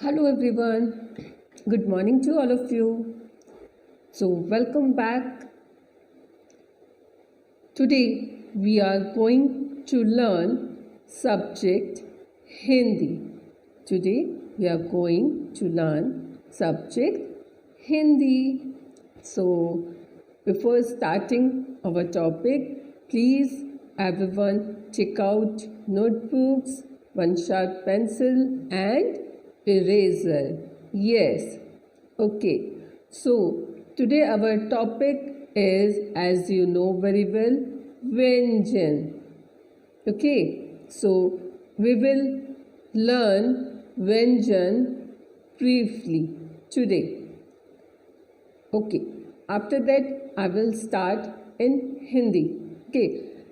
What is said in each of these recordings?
Hello everyone. Good morning to all of you. So welcome back. Today we are going to learn subject Hindi. Today we are going to learn subject Hindi. So before starting our topic, please everyone check out notebooks, one sharp pencil and eraser. Yes. Okay. So today our topic is, as you know very well, Vyanjan. Okay. So we will learn Vyanjan briefly today. Okay. After that I will start in Hindi. Okay.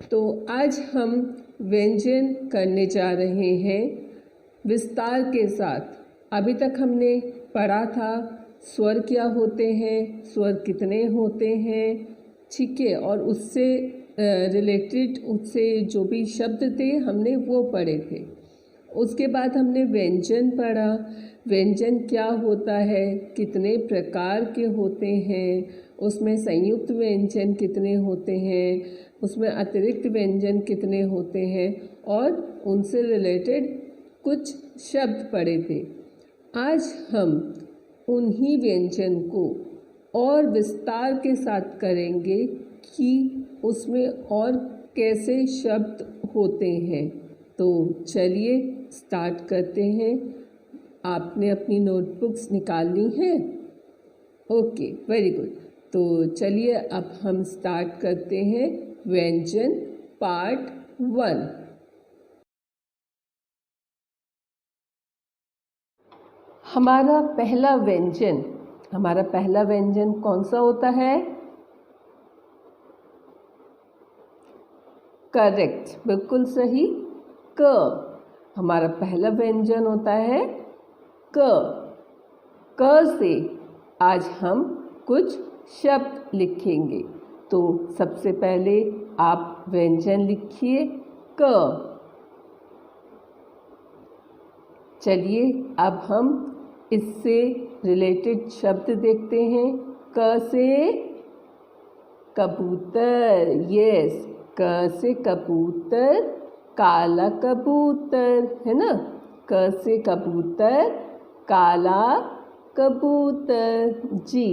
तो आज हम व्यंजन करने जा रहे हैं विस्तार के साथ। अभी तक हमने पढ़ा था स्वर क्या होते हैं, स्वर कितने होते हैं, ठीक है, और उससे रिलेटेड उससे जो भी शब्द थे हमने वो पढ़े थे। उसके बाद हमने व्यंजन पढ़ा, व्यंजन क्या होता है, कितने प्रकार के होते हैं, उसमें संयुक्त व्यंजन कितने होते हैं, उसमें अतिरिक्त व्यंजन कितने होते हैं और उनसे रिलेटेड कुछ शब्द पढ़े थे। आज हम उन्हीं व्यंजन को और विस्तार के साथ करेंगे कि उसमें और कैसे शब्द होते हैं। तो चलिए स्टार्ट करते हैं। आपने अपनी नोटबुक्स निकाल ली हैं? Okay, very good. तो चलिए अब हम स्टार्ट करते हैं व्यंजन पार्ट 1। हमारा पहला व्यंजन कौन सा होता है? करेक्ट, बिल्कुल सही, क। हमारा पहला व्यंजन होता है क। क से आज हम कुछ शब्द लिखेंगे। तो सबसे पहले आप व्यंजन लिखिए क। चलिए अब हम इससे रिलेटेड शब्द देखते हैं। क से कबूतर, यस, क से कबूतर, काला कबूतर, है ना। क से कबूतर, काला कबूतर, जी।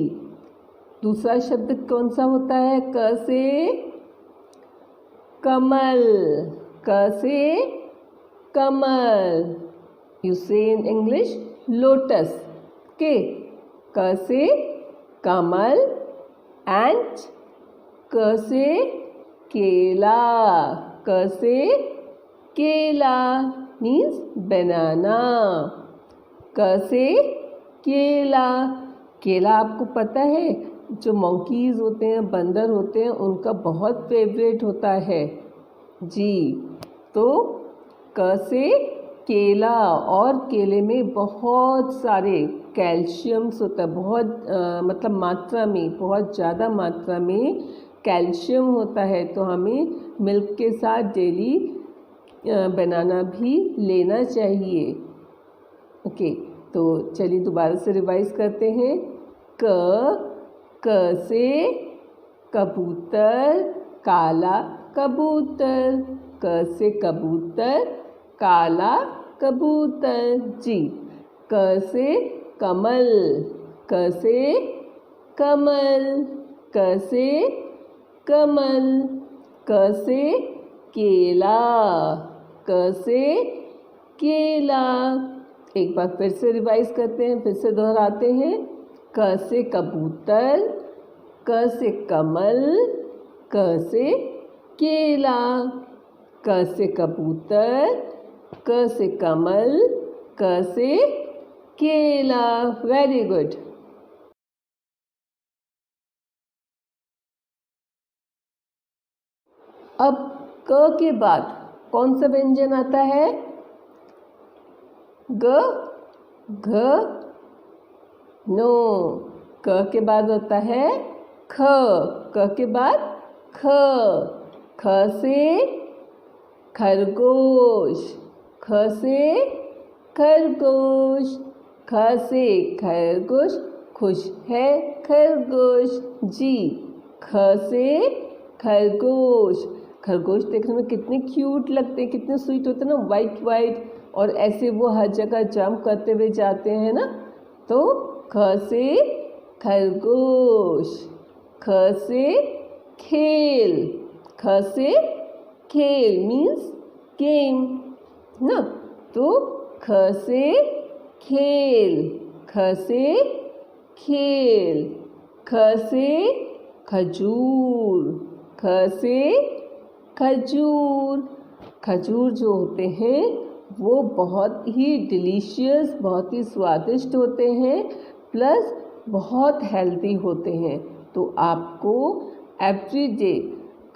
दूसरा शब्द कौन सा होता है? क से कमल, क से कमल, यू से इन इंग्लिश लोटस, के। क से कमल एंड क से केला, क से केला मीन्स बनाना, क से केला। केला आपको पता है जो मंकीज़ होते हैं, बंदर होते हैं, उनका बहुत फेवरेट होता है, जी। तो क से केला, और केले में बहुत सारे कैल्शियम्स होता है, बहुत मतलब मात्रा में, बहुत ज़्यादा मात्रा में कैल्शियम होता है। तो हमें मिल्क के साथ डेली बनाना भी लेना चाहिए। ओके, तो चलिए दोबारा से रिवाइज करते हैं। क से कबूतर, काला कबूतर, क से कबूतर, काला कबूतर, जी। क से कमल, क से कमल, क से कमल, क से केला, क से केला। एक बार फिर से रिवाइज करते हैं, फिर से दोहराते हैं। क से कबूतर, क से कमल, क से केला, क से कबूतर, क से कमल, क से केला। Very good. अब क के बाद कौन सा व्यंजन आता है? ग, घ, नो। क के बाद होता है ख, क के बाद ख। ख से खरगोश, ख से खरगोश, ख से खरगोश, खुश है खरगोश। जी, ख से खरगोश। खरगोश देखने में कितने क्यूट लगते हैं, कितने स्वीट होते हैं ना, वाइट वाइट, और ऐसे वो हर जगह जंप करते हुए जाते हैं ना। तो ख से खरगोश। ख से खेल। ख से खेल मीन्स गेम ना। तो ख से खेल। ख से खेल। ख से खजूर। ख से खजूर। खजूर जो होते हैं वो बहुत ही डिलीशियस, बहुत ही स्वादिष्ट होते हैं, प्लस बहुत हेल्दी होते हैं। तो आपको एवरी डे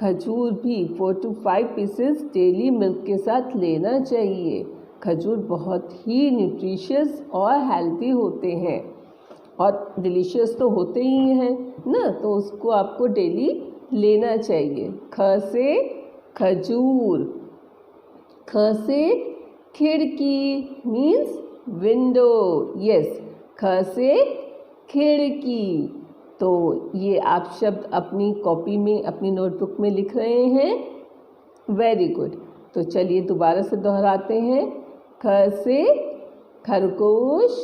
खजूर भी 4 to 5 पीसेस डेली मिल्क के साथ लेना चाहिए। खजूर बहुत ही न्यूट्रिशियस और हेल्दी होते हैं, और डिलीशियस तो होते ही हैं ना, तो उसको आपको डेली लेना चाहिए। ख से खजूर। ख से खिड़की मीन्स विंडो। यस, ख से खिड़की। तो ये आप शब्द अपनी कॉपी में, अपनी नोटबुक में लिख रहे हैं। Very good. तो चलिए दोबारा से दोहराते हैं। ख से खरगोश।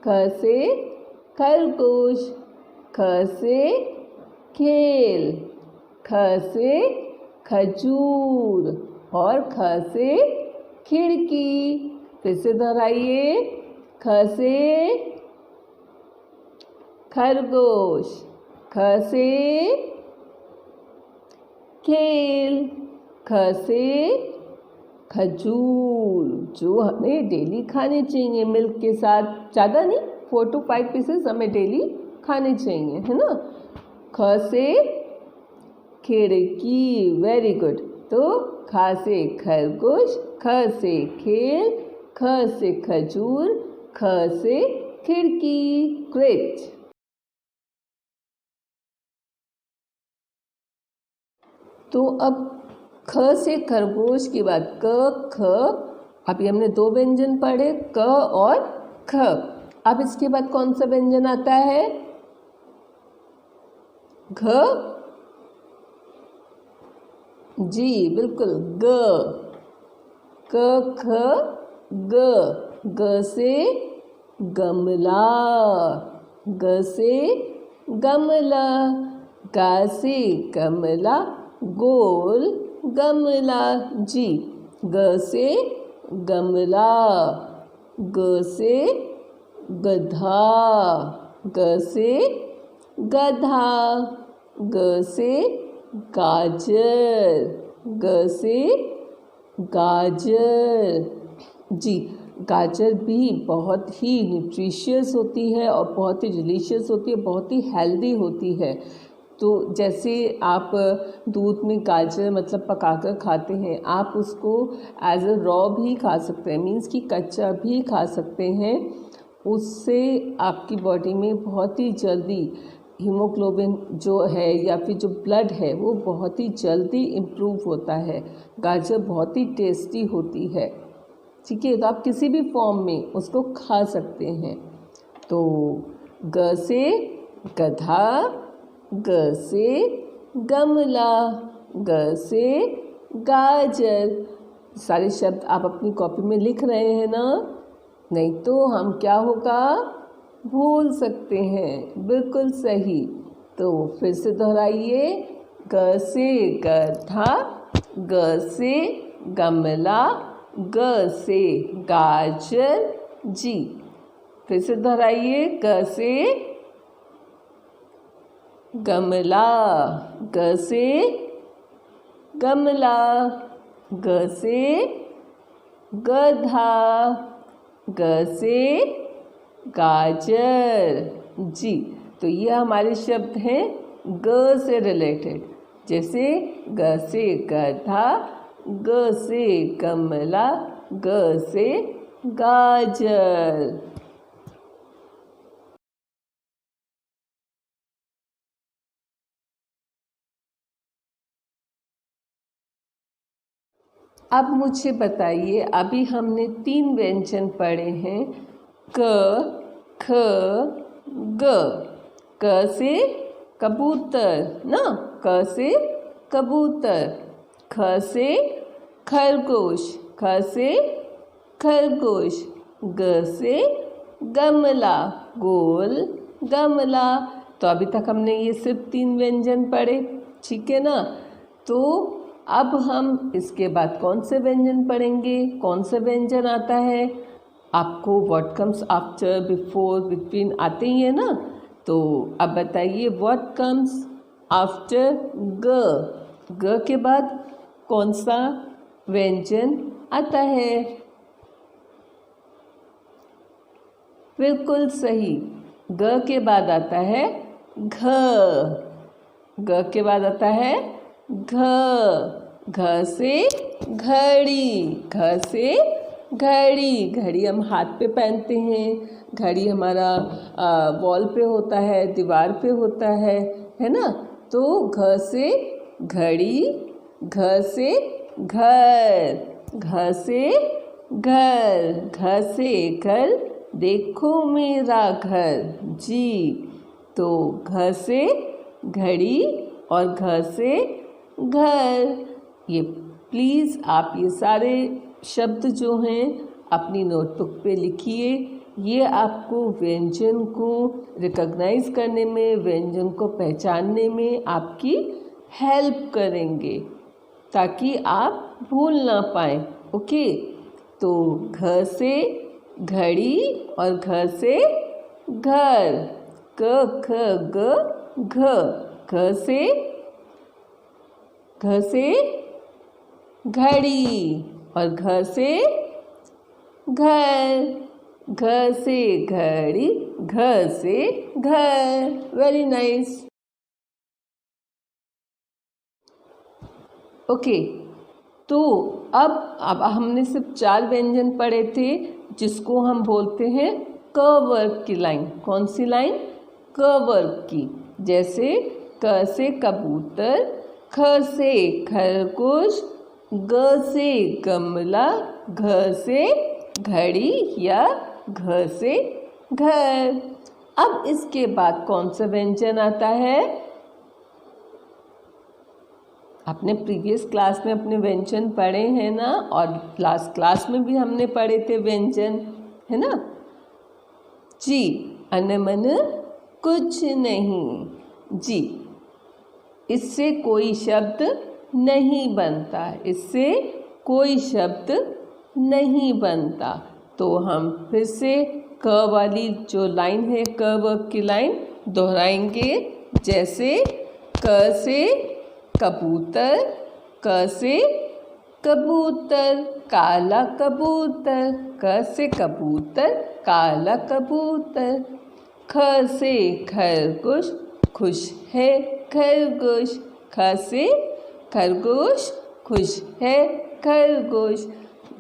ख से खरगोश। ख से खेल। ख से खजूर और ख से खिड़की। फिर से दोहराइए। ख से खरगोश। ख से खेल। ख से खजूर, जो हमें डेली खाने चाहिए मिल्क के साथ, ज़्यादा नहीं, 4 to 5 पीसेस हमें डेली खाने चाहिए, है ना। ख से खिड़की। Very good. तो ख से खरगोश, ख से खेल, ख से खजूर, ख से खिड़की। ग्रेट। तो अब ख से खरगोश के बाद क, ख, अभी हमने 2 व्यंजन पढ़े, क और ख। अब इसके बाद कौन सा व्यंजन आता है? घ। जी बिल्कुल, ग। क ख ग। ग से गमला। ग से गमला। गा से गमला, गोल गमला। जी, ग से गमला। ग से गधा। ग से गधा। ग से गाजर। ग से गाजर। जी, गाजर भी बहुत ही न्यूट्रिशियस होती है और बहुत ही डिलीशियस होती है, बहुत ही हेल्दी होती है। तो जैसे आप दूध में गाजर मतलब पकाकर खाते हैं, आप उसको एज अ रॉ भी खा सकते हैं, मीन्स कि कच्चा भी खा सकते हैं। उससे आपकी बॉडी में बहुत ही जल्दी हीमोग्लोबिन जो है या फिर जो ब्लड है वो बहुत ही जल्दी इम्प्रूव होता है। गाजर बहुत ही टेस्टी होती है। ठीक है, तो आप किसी भी फॉर्म में उसको खा सकते हैं। तो ग से गधा। ग से गमला। ग से गाजर। सारे शब्द आप अपनी कॉपी में लिख रहे हैं ना? नहीं तो हम क्या होगा, भूल सकते हैं। बिल्कुल सही। तो फिर से दोहराइए। ग से गधा। ग से गमला। ग से गाजर। जी, फिर से दोहराइए। ग से गमला। ग से गमला। ग से गधा। ग से गाजर। जी, तो ये हमारे शब्द हैं ग से रिलेटेड। जैसे ग से गधा, ग से गमला, ग से गाजर। अब मुझे बताइए, अभी हमने 3 व्यंजन पढ़े हैं, क ख ग। क से कबूतर ना, क से कबूतर। ख से खरगोश, ख से खरगोश। ग से गमला, गोल गमला। तो अभी तक हमने ये सिर्फ 3 व्यंजन पढ़े, ठीक है ना। तो अब हम इसके बाद कौन से व्यंजन पढ़ेंगे, कौन से व्यंजन आता है आपको? What comes after, before, between आते ही है ना। तो अब बताइए, व्हाट कम्स आफ्टर ग? ग के बाद कौन सा व्यंजन आता है? बिल्कुल सही, ग के बाद आता है घ। ग के बाद आता है घ। घ से घड़ी, घ से घड़ी। घड़ी हम हाथ पे पहनते हैं, घड़ी हमारा वॉल पे होता है, दीवार पे होता है ना। तो घ से घड़ी, घ से घर, घ से घर। घ से घर, देखो मेरा घर जी। तो घ से घड़ी और घ से घर। ये प्लीज़ आप ये सारे शब्द जो हैं अपनी नोटबुक पे लिखिए। ये आपको व्यंजन को रिकॉग्नाइज करने में, व्यंजन को पहचानने में आपकी हेल्प करेंगे, ताकि आप भूल ना पाएँ। ओके, तो घ से घड़ी और घ से घर। क ख ग घ। घ से घड़ी और घ से घर। घ से घड़ी, घ से घर। Very nice. ओके, तो अब हमने सिर्फ 4 व्यंजन पढ़े थे, जिसको हम बोलते हैं क वर्ग की लाइन। कौन सी लाइन? क वर्ग की। जैसे क से कबूतर, ख से खरगोश, ग से गमला, घ से घड़ी या घ से घर। अब इसके बाद कौन सा व्यंजन आता है? आपने प्रीवियस क्लास में अपने व्यंजन पढ़े हैं ना, और लास्ट क्लास में भी हमने पढ़े थे व्यंजन, है ना जी। अनमन कुछ नहीं जी, इससे कोई शब्द नहीं बनता, इससे कोई शब्द नहीं बनता। तो हम फिर से क वाली जो लाइन है, क वर्ग की लाइन दोहराएंगे। जैसे क से कबूतर, क से कबूतर, काला कबूतर। क से कबूतर, काला कबूतर। ख से खरगोश, खुश है खरगोश। ख से खरगोश, खुश है खरगोश।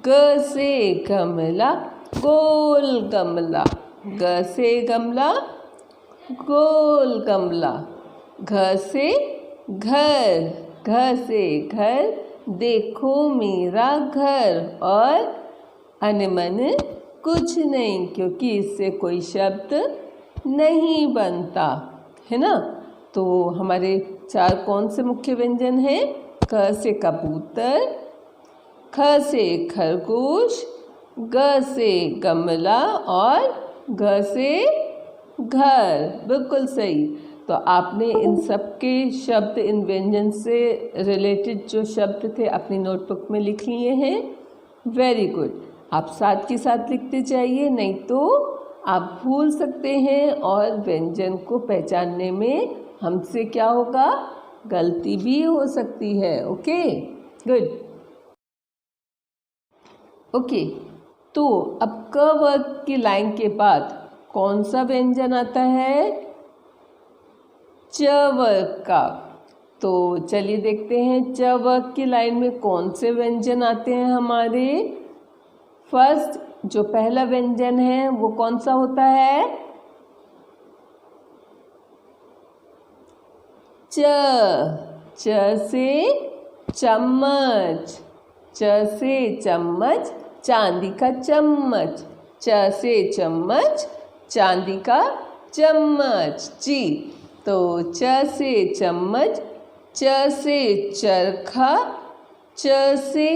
ग से गमला, गोल गमला। ग से गमला, गोल गमला। घ से घर, घ से घर, देखो मेरा घर। और अनमन कुछ नहीं, क्योंकि इससे कोई शब्द नहीं बनता, है ना। तो हमारे 4 कौन से मुख्य व्यंजन हैं? क से कबूतर, ख से खरगोश, ग से गमला और घ से घर। बिल्कुल सही। तो आपने इन सब के शब्द, इन व्यंजन से रिलेटेड जो शब्द थे अपनी नोटबुक में लिख लिए हैं। Very good. आप साथ के साथ लिखते जाइए, नहीं तो आप भूल सकते हैं और व्यंजन को पहचानने में हमसे क्या होगा, गलती भी हो सकती है। Okay, good. ओके, तो अब क वर्ग की लाइन के बाद कौन सा व्यंजन आता है? च वर्ग का। तो चलिए देखते हैं च वर्ग की लाइन में कौन से व्यंजन आते हैं हमारे। फर्स्ट जो पहला व्यंजन है वो कौन सा होता है? च। च से चम्मच, च से चम्मच, चांदी का चम्मच। च से चम्मच, चांदी का चम्मच। जी, तो च से चम्मच, च से चरखा, च से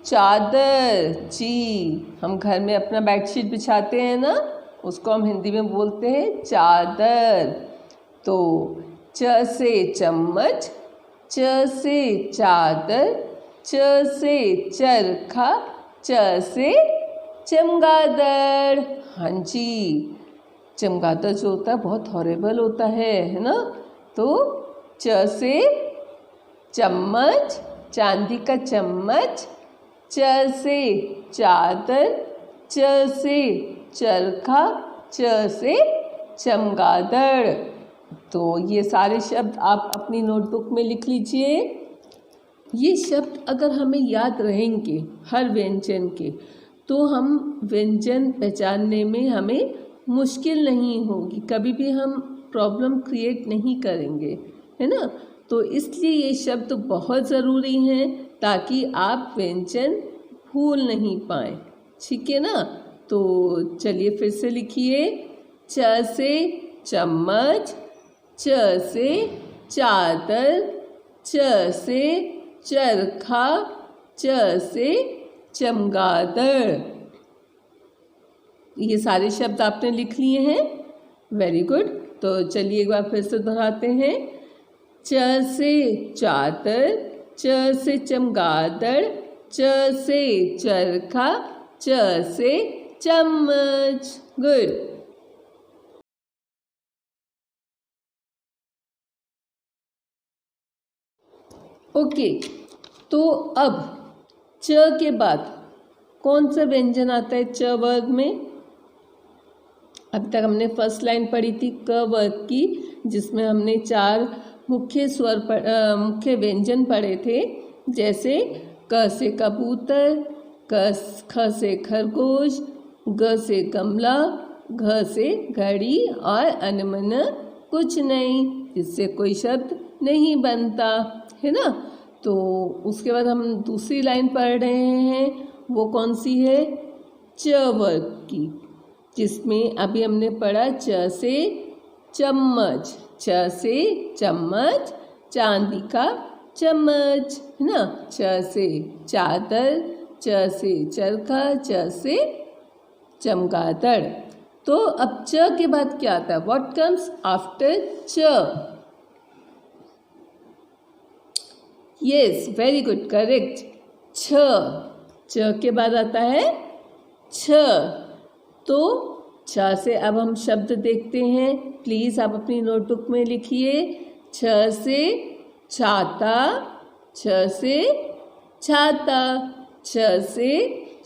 चादर। जी, हम घर में अपना बेडशीट बिछाते हैं ना, उसको हम हिंदी में बोलते हैं चादर। तो च से चम्मच, च से चादर, च से चरखा, च से चमगादड़। हाँ जी, चमगादड़ जो होता है बहुत हॉरेबल होता है ना। तो च से चम्मच, चांदी का चम्मच, च से चादर, च से चरखा, च से चमगादड़। तो ये सारे शब्द आप अपनी नोटबुक में लिख लीजिए। ये शब्द अगर हमें याद रहेंगे हर व्यंजन के, तो हम व्यंजन पहचानने में हमें मुश्किल नहीं होगी, कभी भी हम प्रॉब्लम क्रिएट नहीं करेंगे, है ना। तो इसलिए ये शब्द बहुत ज़रूरी हैं ताकि आप व्यंजन भूल नहीं पाएँ, ठीक है ना। तो चलिए फिर से लिखिए। च से चम्मच, च से चादर, च से चरखा, च से चमगादड़। ये सारे शब्द आपने लिख लिए हैं, वेरी गुड। तो चलिए एक बार फिर से दोहराते हैं। च से चादर, च से चमगादड़, च से चरखा, च से चम्मच। गुड। ओके, तो अब च के बाद कौन सा व्यंजन आता है च वर्ग में? अब तक हमने फर्स्ट लाइन पढ़ी थी क वर्ग की, जिसमें हमने 4 मुख्य स्वर मुख्य व्यंजन पढ़े थे, जैसे क से कबूतर, ख से खरगोश, ग से गमला, घ से घड़ी और अनमन कुछ नहीं, इससे कोई शब्द नहीं बनता, है ना। तो उसके बाद हम दूसरी लाइन पढ़ रहे हैं, वो कौन सी है? च वर्ग की, जिसमें अभी हमने पढ़ा च से चम्मच, च से चम्मच, चांदी का चम्मच, है ना। च से चादर, च से चरखा, च से चमगादड़। तो अब च के बाद क्या आता है? व्हाट कम्स आफ्टर च? यस, वेरी गुड, करेक्ट, छ। च के बाद आता है छ। तो छ से अब हम शब्द देखते हैं, प्लीज़ आप अपनी नोटबुक में लिखिए। छ से छाता, छ से छाता, छ से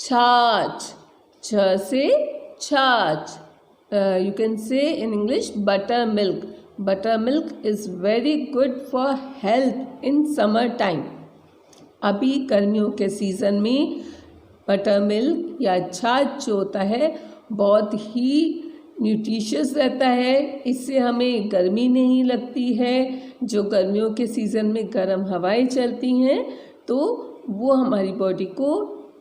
छाछ, छ से छाछ। You can say in English buttermilk. Buttermilk is very good for health in summer time. अभी गर्मियों के सीज़न में बटर मिल्क या छाछ जो होता है बहुत ही न्यूट्रिशियस रहता है, इससे हमें गर्मी नहीं लगती है। जो गर्मियों के सीज़न में गर्म हवाएं चलती हैं तो वो हमारी बॉडी को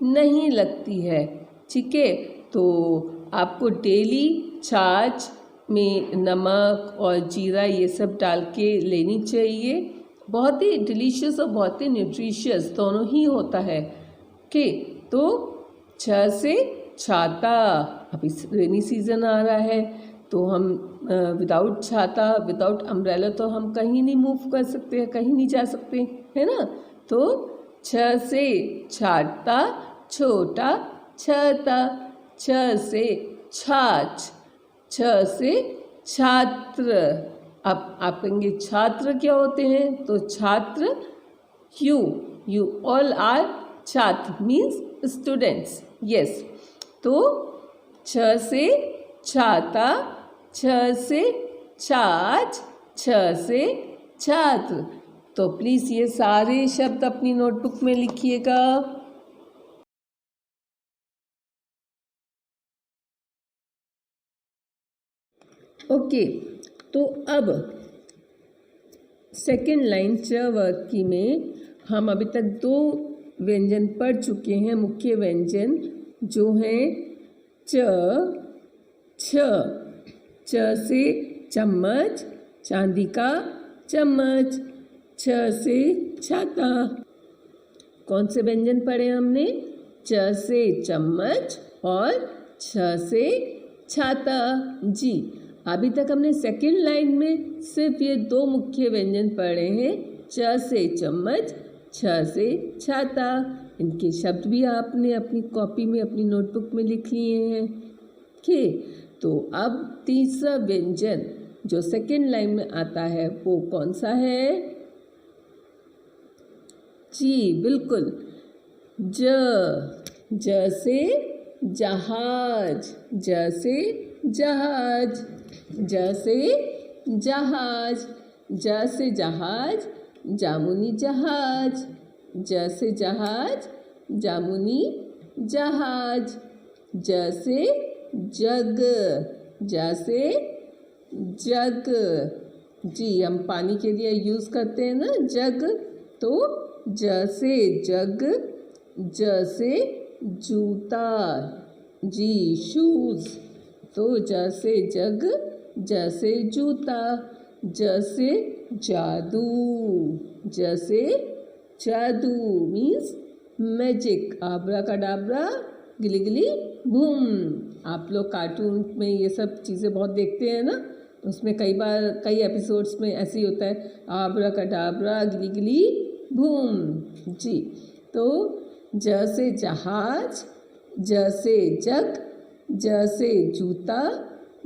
नहीं लगती है, ठीक है। तो आपको डेली छाछ में नमक और जीरा ये सब डाल के लेनी चाहिए। बहुत ही डिलीशियस और बहुत ही न्यूट्रिशियस दोनों ही होता है। ओके, तो छ से छाता, अभी रेनी सीज़न आ रहा है तो हम विदाउट छाता, विदाउट अम्ब्रेला तो हम कहीं नहीं मूव कर सकते हैं, कहीं नहीं जा सकते, है ना। तो छ से छाता, छोटा छाता, छ से छाछ, छ से छात्र। अब आप कहेंगे छात्र क्या होते हैं? तो छात्र, यू ऑल आर छात्र मीन्स स्टूडेंट्स, यस। तो छ से छाता, छ से छाछ, छ से छात्र। तो प्लीज़ ये सारे शब्द अपनी नोटबुक में लिखिएगा। ओके, तो अब सेकेंड लाइन च वर्ग की में हम अभी तक 2 व्यंजन पढ़ चुके हैं, मुख्य व्यंजन जो हैं च छ, च से चम्मच, चांदी का चम्मच। छ से छाता। कौन से व्यंजन पढ़े हमने? च से चम्मच और छ से छाता। जी, अभी तक हमने सेकंड लाइन में सिर्फ ये दो मुख्य व्यंजन पढ़े हैं, च से चम्मच, छ से छाता। इनके शब्द भी आपने अपनी कॉपी में, अपनी नोटबुक में लिख लिए हैं। ठीक, तो अब तीसरा व्यंजन जो सेकंड लाइन में आता है वो कौन सा है? जी बिल्कुल, ज से जहाज, ज से जहाज, ज से जहाज, ज से जहाज, जामुनी जहाज, ज से जहाज, जामुनी जहाज। ज से जग, ज से जग। जी, हम पानी के लिए यूज़ करते हैं ना जग, तो ज से जग, ज से जूता। जी, शूज़। तो ज से जग, ज से जूता। ज से जादू, ज से जादू मीन्स मैजिक, आबरा कडाबरा, गिली गिली बूम। आप लोग कार्टून में ये सब चीज़ें बहुत देखते हैं ना, उसमें कई बार कई एपिसोड्स में ऐसे ही होता है, आबरा कडाबरा, गिली गिली बूम। जी, तो ज से जहाज, ज से जग, ज से जूता,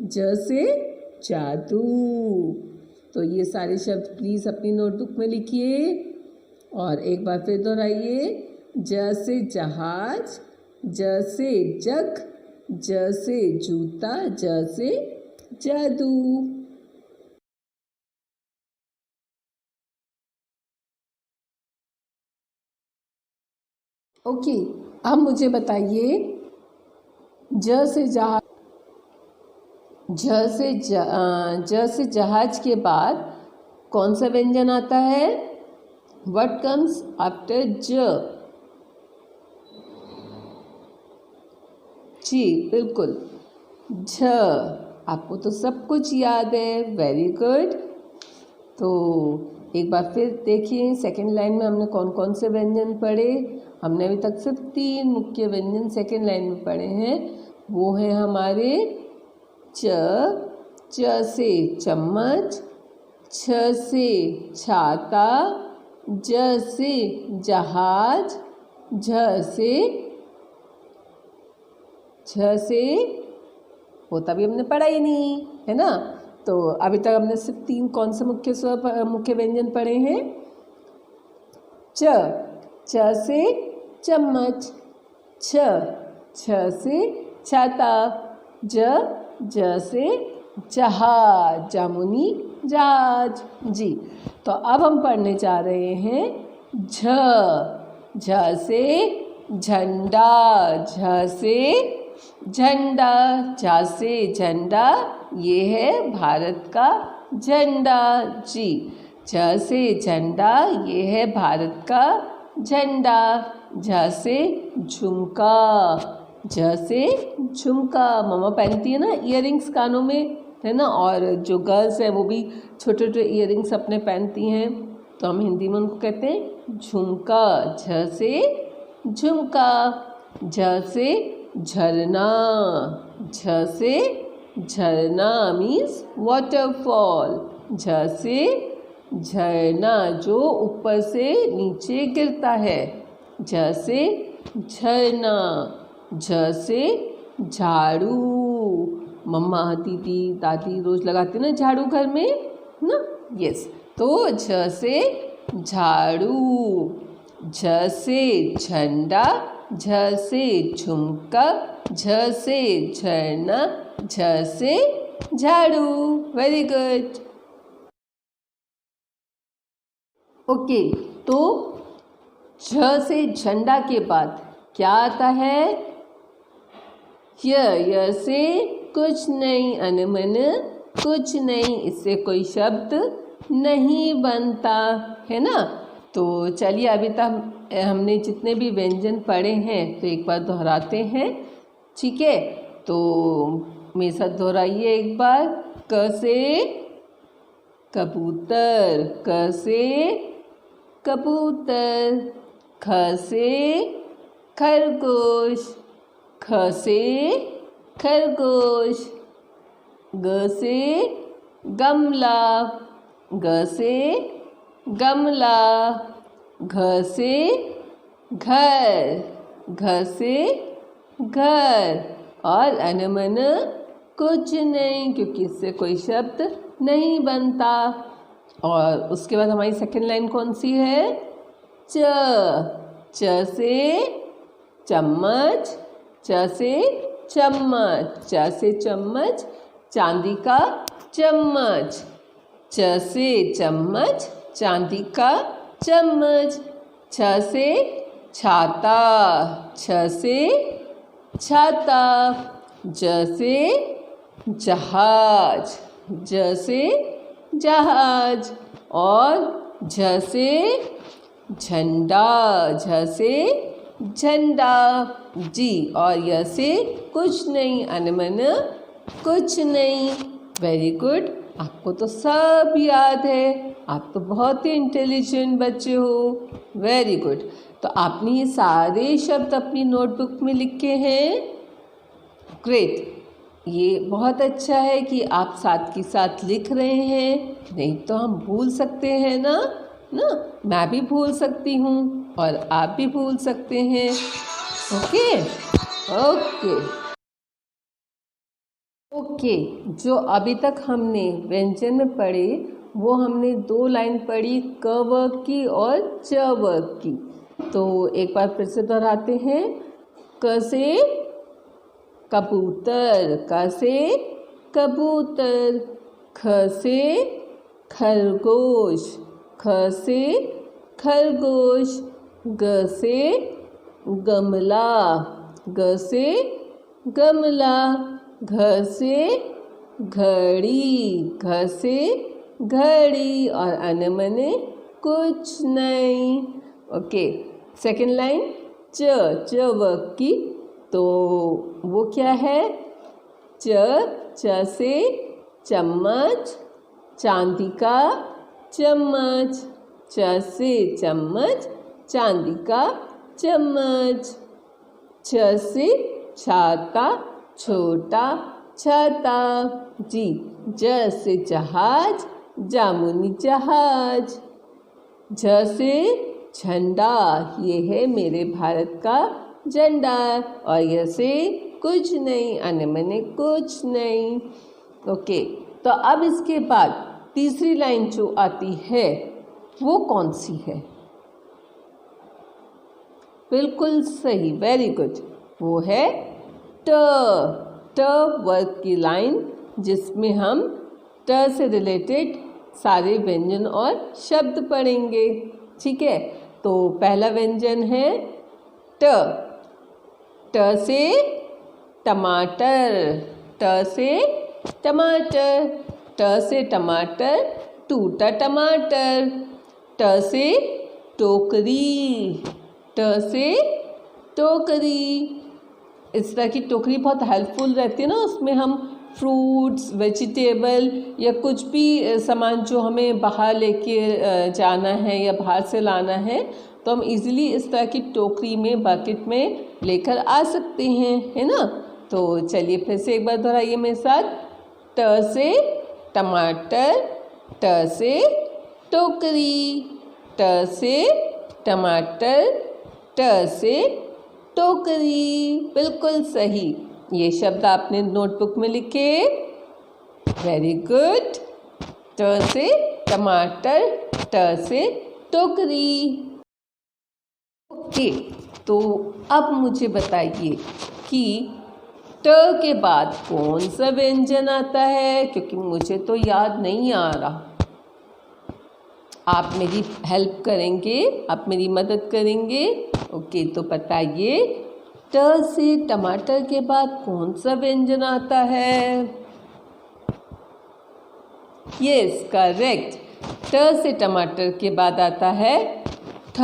ज से जादू। तो ये सारे शब्द प्लीज़ अपनी नोटबुक में लिखिए और एक बार फिर दोहराइए। ज से जहाज, ज से जग, ज से जूता, ज से जादू। ओके, अब मुझे बताइए, ज से जहाज, ज से जहाज के बाद कौन सा व्यंजन आता है? What comes after ज? जी बिल्कुल, झ। आपको तो सब कुछ याद है, वेरी गुड। तो एक बार फिर देखिए, सेकेंड लाइन में हमने कौन कौन से व्यंजन पढ़े? हमने अभी तक सिर्फ 3 मुख्य व्यंजन सेकेंड लाइन में पढ़े हैं। वो है हमारे च से चम्मच, छ से छाता, ज से जहाज, झ से वो तभी हमने पढ़ा ही नहीं है ना। तो अभी तक हमने सिर्फ 3 कौन से मुख्य व्यंजन पढ़े हैं? च से चम्मच, छ से छाता, ज से जहाज, जामुनी जहाज। जी, तो अब हम पढ़ने जा रहे हैं झ से झंडा, झ से झंडा, झ से झंडा, ये है भारत का झंडा। जी, झ से झंडा, ये है भारत का झंडा। झ से झुमका, झ से झुमका, मम्मा पहनती है ना इयररिंग्स कानों में, है ना, और जो गर्ल्स हैं वो भी छोटे छोटे इयररिंग्स अपने पहनती हैं, तो हम हिंदी में उनको कहते हैं झुमका। झ से झुमका, झ से झरना, झ से झरना मीन्स वाटरफॉल, झ से झरना जो ऊपर से नीचे गिरता है, झ से झरना। झ से झाड़ू, मम्मा दीदी दादी रोज लगाते ना झाड़ू घर में ना, यस, तो झ से झाड़ू। झ से झंडा, झ से झुमका, झ से झरना, झ से झाड़ू। Very good. ओके, तो झ से झंडा के बाद क्या आता है? य से कुछ नहीं, अनमन कुछ नहीं, इससे कोई शब्द नहीं बनता है ना। तो चलिए, अभी तक हमने जितने भी व्यंजन पढ़े हैं तो एक बार दोहराते हैं, ठीक है। तो मेरे साथ दोहराइए एक बार। क से कबूतर, क से कबूतर। ख से खरगोश, ख से खरगोश। ग से गमला, ग से गमला। घ से घर, घ से घर। और अनमन कुछ नहीं, क्योंकि इससे कोई शब्द नहीं बनता। और उसके बाद हमारी सेकंड लाइन कौन सी है? च, च से चम्मच, च से चम्मच। च से चम्मच, चांदी का चम्मच। च से चम्मच, चांदी का चम्मच। छ से छाता, छ से छाता। ज से जहाज, ज से जहाज। और झ से झंडा, झ से झंडा। जी, और य से कुछ नहीं, अनमन कुछ नहीं। वेरी गुड, आपको तो सब याद है, आप तो बहुत ही इंटेलिजेंट बच्चे हो। Very good. तो आपने ये सारे शब्द अपनी नोटबुक में लिखे हैं। ग्रेट, ये बहुत अच्छा है कि आप साथ के साथ लिख रहे हैं, नहीं तो हम भूल सकते हैं ना। मैं भी भूल सकती हूँ और आप भी भूल सकते हैं। Okay okay okay. जो अभी तक हमने व्यंजन में पढ़े वो हमने 2 लाइन पढ़ी, क वर्ग की और च वर्ग की। तो एक बार फिर से दोहराते हैं। क से कबूतर, क से कबूतर। ख से खरगोश, ख से खरगोश। ग से गमला, ग से गमला। घ से घड़ी, घ से घड़ी। और अनमने कुछ नहीं। ओके, सेकंड लाइन च, च वर्ग की। तो वो क्या है? च, च से चम्मच, चांदी का चम्मच। च से चम्मच, चांदी का चम्मच। छ से छाता, छोटा छाता। जी, ज से जहाज, जामुनी जहाज। झ से झंडा, ये है मेरे भारत का झंडा। और य से कुछ नहीं, अनमने कुछ नहीं। ओके, तो अब इसके बाद तीसरी लाइन जो आती है वो कौन सी है? बिल्कुल सही, वेरी गुड, वो है ट। ट वर्ग की लाइन, जिसमें हम ट से रिलेटेड सारे व्यंजन और शब्द पढ़ेंगे। ठीक है, तो पहला व्यंजन है ट। ट से टमाटर, ट से टमाटर। ट से टमाटर, टूटा टमाटर। ट से टोकरी, ट से टोकरी। इस तरह की टोकरी बहुत हेल्पफुल रहती है ना, उसमें हम फ्रूट्स, वेजिटेबल या कुछ भी सामान जो हमें बाहर लेके जाना है या बाहर से लाना है, तो हम इजीली इस तरह की टोकरी में, बकेट में लेकर आ सकते हैं, है ना। तो चलिए फिर से एक बार दोहराइए मेरे साथ। ट से टमाटर, ट से टोकरी। ट से टमाटर, ट से टोकरी। बिल्कुल सही, ये शब्द आपने नोटबुक में लिखे। Very good. ट से टमाटर, ट से टोकरी। ओके, तो अब मुझे बताइए कि ट के बाद कौन सा व्यंजन आता है, क्योंकि मुझे तो याद नहीं आ रहा। आप मेरी हेल्प करेंगे, आप मेरी मदद करेंगे। ओके, तो बताइए ट से टमाटर के बाद कौन सा व्यंजन आता है? Yes, correct. ट से टमाटर के बाद आता है ठ।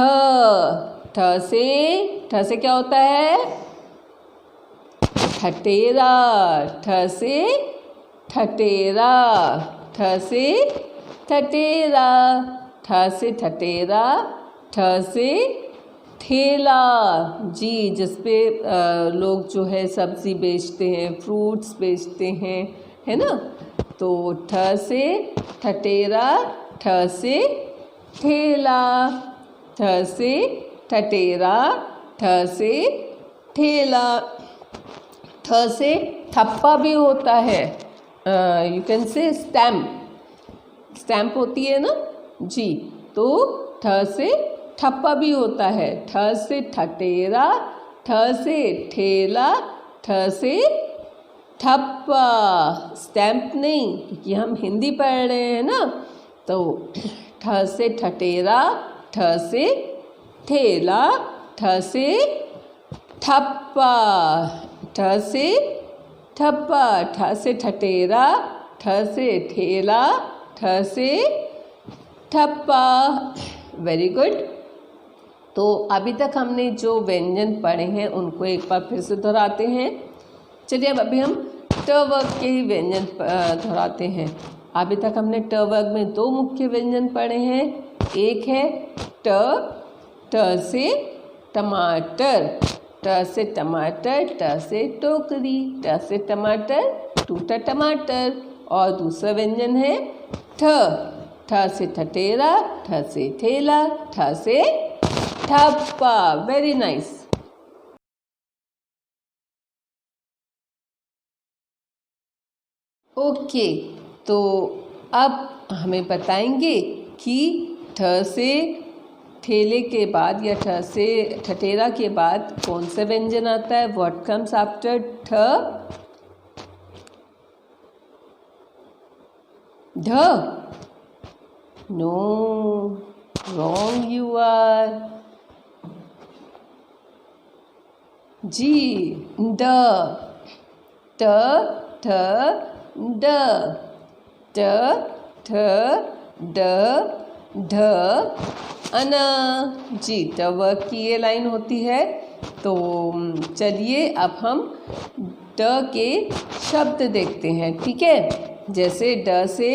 ठ से क्या होता है? ठटेरा, ठ से ठटेरा, ठ से ठटेरा, ठ से ठटेरा, ठ से ठेला। जी, जिसपे लोग जो है सब्ज़ी बेचते हैं, फ्रूट्स बेचते हैं, है ना। तो ठ से ठटेरा, ठ से ठेला, ठ से ठटेरा, ठ से ठेला। ठ से ठप्पा भी होता है, you can say stamp, stamp होती है ना जी। तो ठ से ठप्पा भी होता है। ठ से ठटेरा, ठ से ठेला, ठ से ठप्पा। स्टैम्प नहीं, क्योंकि हम हिंदी पढ़ रहे हैं ना। तो ठ से ठटेरा, ठ से ठेला, ठ से ठप्पा, ठ से ठप्पा, ठ से ठटेरा, ठ से ठेला, ठ से ठप्पा। Very good. तो अभी तक हमने जो व्यंजन पढ़े हैं उनको एक बार फिर से दोहराते हैं। चलिए अब अभी हम ट वर्ग के ही व्यंजन दोहराते हैं। अभी तक हमने ट वर्ग में दो मुख्य व्यंजन पढ़े हैं। एक है ट, ट से टमाटर, ट से टमाटर, ट से टोकरी, ट से टमाटर, टूटा टमाटर। और दूसरा व्यंजन है ठ, ठ से ठटेरा, ठ से ठेला, ठ से ठप्पा। Very nice. ओके, तो अब हमें बताएंगे कि ठ से ठेले के बाद या ठ से ठटेरा के बाद कौन सा व्यंजन आता है। व्हाट कम्स आफ्टर ठ? ढ? No, wrong you are. जी, ड, ट, ठ, ड, ट, ठ, ड, ढ, अना। जी, ट वर्ग की ये लाइन होती है। तो चलिए अब हम ड के शब्द देखते हैं, ठीक है। जैसे ड से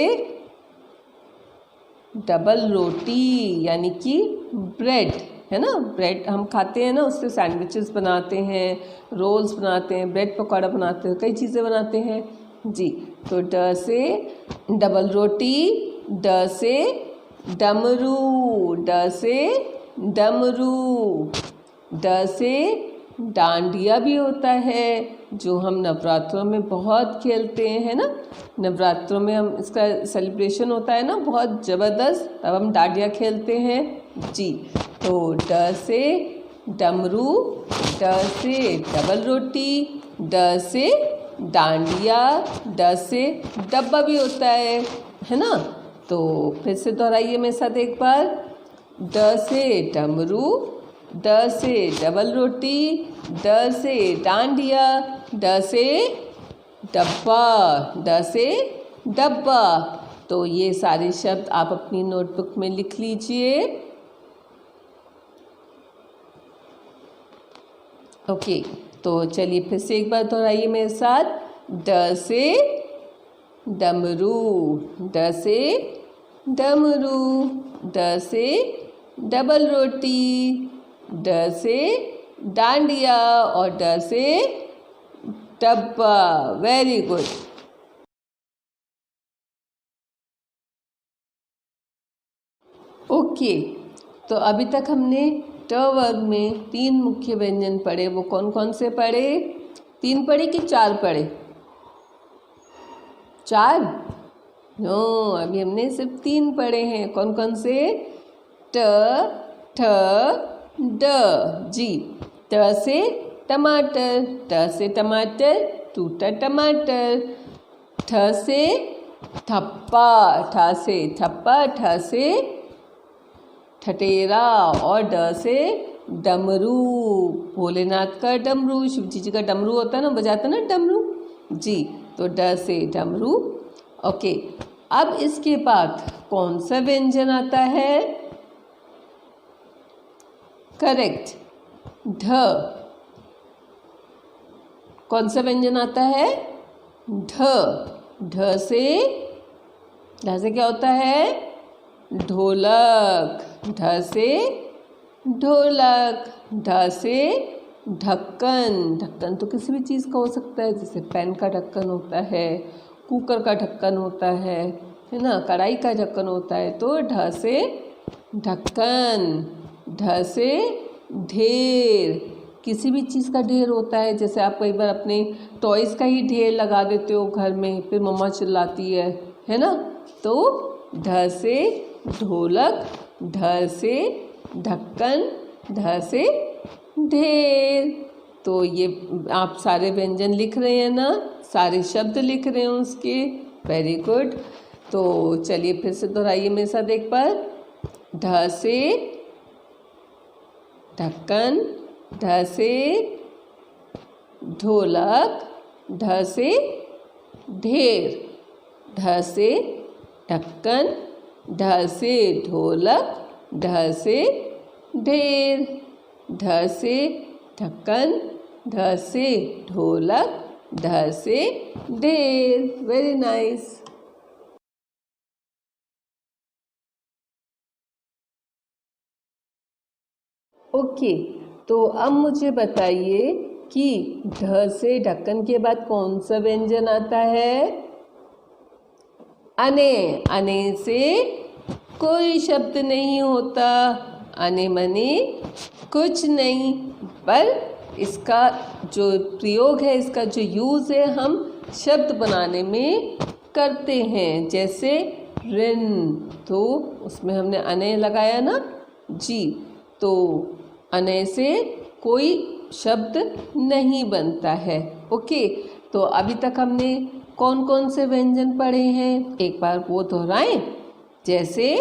डबल रोटी, यानी कि ब्रेड, है ना। ब्रेड हम खाते हैं ना, उससे सैंडविचेस बनाते हैं, रोल्स बनाते हैं, ब्रेड पकौड़ा बनाते हैं, कई चीज़ें बनाते हैं जी। तो ड से डबल रोटी, ड से डमरू, ड से डमरू, ड से डांडिया भी होता है, जो हम नवरात्रों में बहुत खेलते हैं, है ना। नवरात्रों में हम इसका सेलिब्रेशन होता है ना बहुत ज़बरदस्त, तब हम डांडिया खेलते हैं जी। तो ड से डमरू, ड से डबल रोटी, ड से डांडिया, ड से डब्बा भी होता है ना। तो फिर से दोहराइए मेरे साथ एक बार। ड से डमरू, ड से डबल रोटी, ड से डांडिया, ड से डब्बा, ड से डब्बा। तो ये सारे शब्द आप अपनी नोटबुक में लिख लीजिए। ओके, तो चलिए फिर से एक बार दोहराइए मेरे साथ। ड से डमरू, ड से डमरू, ड से डबल रोटी, ड से डांडिया और ड से डब्बा। Very good. ओके, तो अभी तक हमने ट वर्ग में 3 मुख्य व्यंजन पढ़े। वो कौन कौन से पढ़े? 3 पढ़े कि 4 पढ़े? 4? नो, अभी हमने सिर्फ 3 पढ़े हैं। कौन कौन से? ट, ठ, ड। जी, ट से टमाटर, ट से टमाटर, टूटा टमाटर। ठ से ठप्पा, ठ से ठप्पा, ठ से ठटेरा और ड से डमरू। भोलेनाथ का डमरू, शिव जी का डमरू होता है ना, बजाता ना डमरू जी। तो ड से डमरू। ओके, अब इसके बाद कौन सा व्यंजन आता है? करेक्ट, ढ। कौन सा व्यंजन आता है? ढ। ढ से क्या होता है? ढोलक। ढ से ढोलक। ढ से ढक्कन। ढक्कन तो किसी भी चीज़ का हो सकता है, जैसे पैन का ढक्कन होता है, कुकर का ढक्कन होता है ना, कढ़ाई का ढक्कन होता है। तो ढ से ढक्कन। ढ से ढेर। किसी भी चीज़ का ढेर होता है, जैसे आप कई बार अपने टॉयज़ का ही ढेर लगा देते हो घर में, फिर मम्मा चिल्लाती है ना। तो ढ से ढोलक। ढ से ढक्कन। ढ से ढेर। तो ये आप सारे व्यंजन लिख रहे हैं ना, सारे शब्द लिख रहे हैं उसके। Very good. तो चलिए फिर से दोहराइए मेरे साथ एक बार। ढ से ढक्कन। ढ से ढोलक। ढ से ढेर। ढ से ढक्कन। ढ से ढोलक। ढ से ढेर। ढ से ढक्कन। ढ से ढोलक। ढ से ढेर। Very nice. ओके, तो अब मुझे बताइए कि ढ से ढक्कन के बाद कौन सा व्यंजन आता है? अने। अने से कोई शब्द नहीं होता। अने मने कुछ नहीं, पर इसका जो प्रयोग है, इसका जो यूज़ है, हम शब्द बनाने में करते हैं। जैसे ऋण, तो उसमें हमने अने लगाया ना जी। तो अने से कोई शब्द नहीं बनता है। ओके, तो अभी तक हमने कौन कौन से व्यंजन पढ़े हैं, एक बार वो दोहराएं। जैसे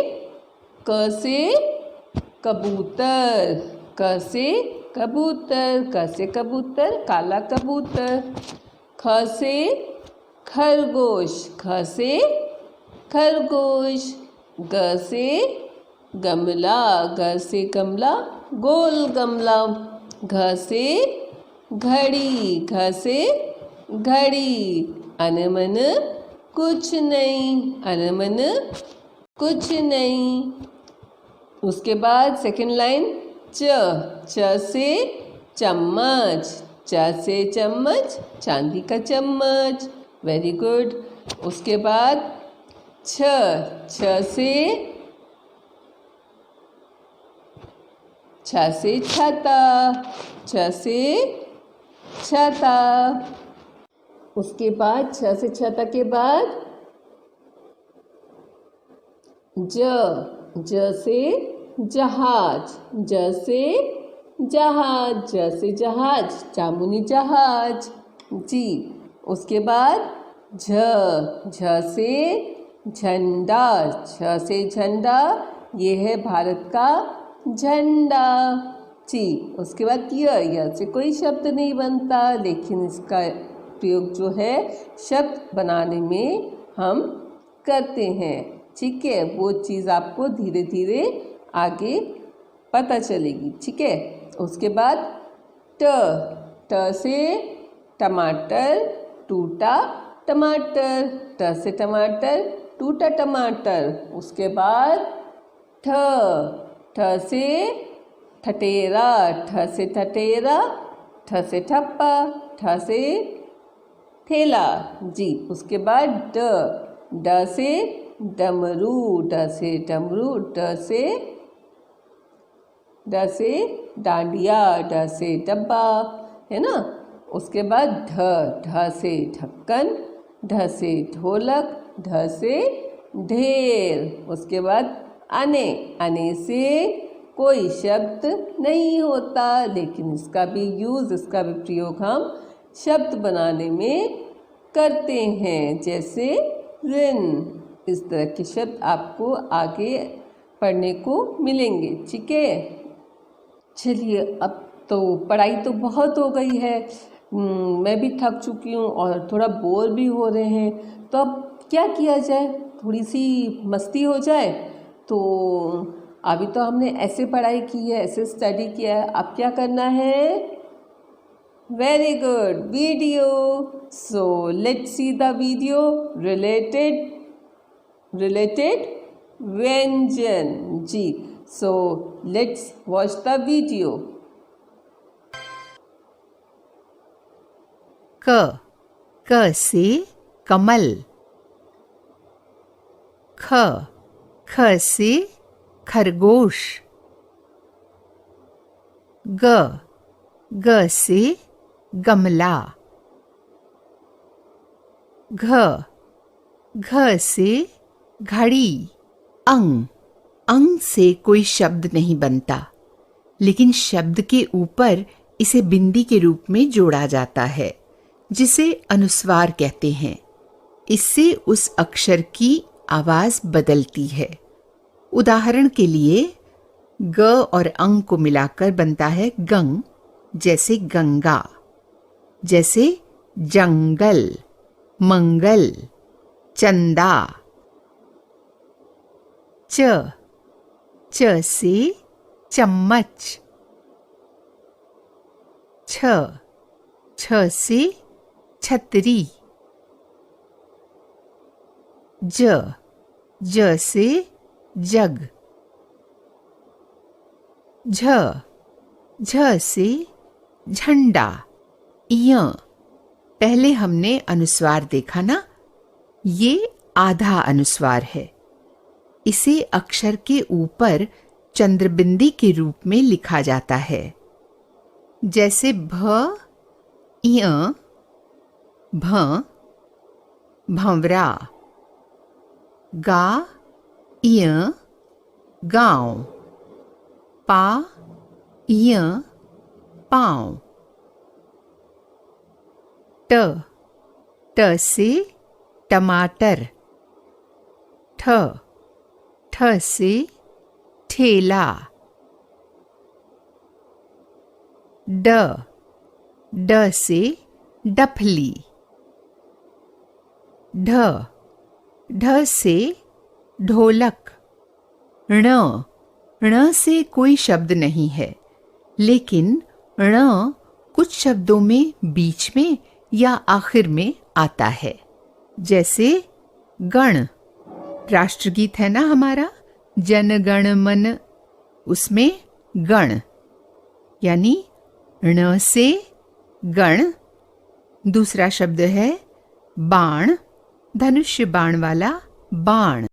क से कबूतर। क से कबूतर। क से कबूतर, काला कबूतर। ख से खरगोश। ख से खरगोश। ग से गमला। ग से गमला, गोल गमला। घ से घड़ी। घ से घड़ी। अनमन कुछ नहीं। अनमन कुछ नहीं। उसके बाद सेकंड लाइन च। च से चम्मच। च से चम्मच, चांदी का चम्मच। Very good. उसके बाद छ। छ से छाता। छ से छाता। उसके बाद छ से छाता के बाद ज। ज से जहाज। ज से जहाज। ज से जहाज, जामुनी जहाज जी। उसके बाद झ। झ से झंडा। झ से झंडा, ये है भारत का झंडा जी। उसके बाद य से कोई शब्द नहीं बनता, लेकिन इसका प्रयोग जो है शब्द बनाने में हम करते हैं। ठीक है, वो चीज़ आपको धीरे धीरे आगे पता चलेगी। ठीक है। उसके बाद ट। ट से टमाटर, टूटा टमाटर। ट से टमाटर, टूटा टमाटर। उसके बाद ठ। ठ से ठठेरा। ठ से ठठेरा। ठ से ठप्पा। ठ से ठेला जी। उसके बाद ड। ड से डमरू। ड से डमरू। ड से डांडिया। ड से डब्बा, है ना। उसके बाद ढ। ढ से ढक्कन। ढ से ढोलक। ढ से ढेर। उसके बाद अने। अने से कोई शब्द नहीं होता, लेकिन इसका भी यूज़, इसका भी प्रयोग हम शब्द बनाने में करते हैं। जैसे ऋण। इस तरह के शब्द आपको आगे पढ़ने को मिलेंगे। ठीक है। चलिए, अब तो पढ़ाई तो बहुत हो गई है, मैं भी थक चुकी हूँ और थोड़ा बोर भी हो रहे हैं। तो अब क्या किया जाए, थोड़ी सी मस्ती हो जाए। तो अभी तो हमने ऐसे पढ़ाई की है, ऐसे स्टडी किया है। अब क्या करना है? Very good. Video. So let's see the video related व्यंजन जी. So let's watch the video. क से कमल. ख से खरगोश. ग से गमला. घ से घड़ी. अंग से कोई शब्द नहीं बनता, लेकिन शब्द के ऊपर इसे बिंदी के रूप में जोड़ा जाता है, जिसे अनुस्वार कहते हैं. इससे उस अक्षर की आवाज बदलती है. उदाहरण के लिए ग और अंग को मिलाकर बनता है गंग, जैसे गंगा. जैसे जंगल, मंगल, चंदा. च से चम्मच. छ से छतरी. ज से जग. झ से झंडा. पहले हमने अनुस्वार देखा ना, ये आधा अनुस्वार है. इसे अक्षर के ऊपर चंद्रबिंदी के रूप में लिखा जाता है. जैसे भ, भ, भंवरा. गा, गांव. पा, पाँव. ट से टमाटर. ठ से ठेला. ड से डफली. ढ से ढोलक. ण से कोई शब्द नहीं है, लेकिन ण कुछ शब्दों में बीच में या आखिर में आता है. जैसे गण, राष्ट्रगीत है ना हमारा, जन गण मन, उसमें गण यानी ण से गण. दूसरा शब्द है बाण, धनुष्य बाण वाला बाण.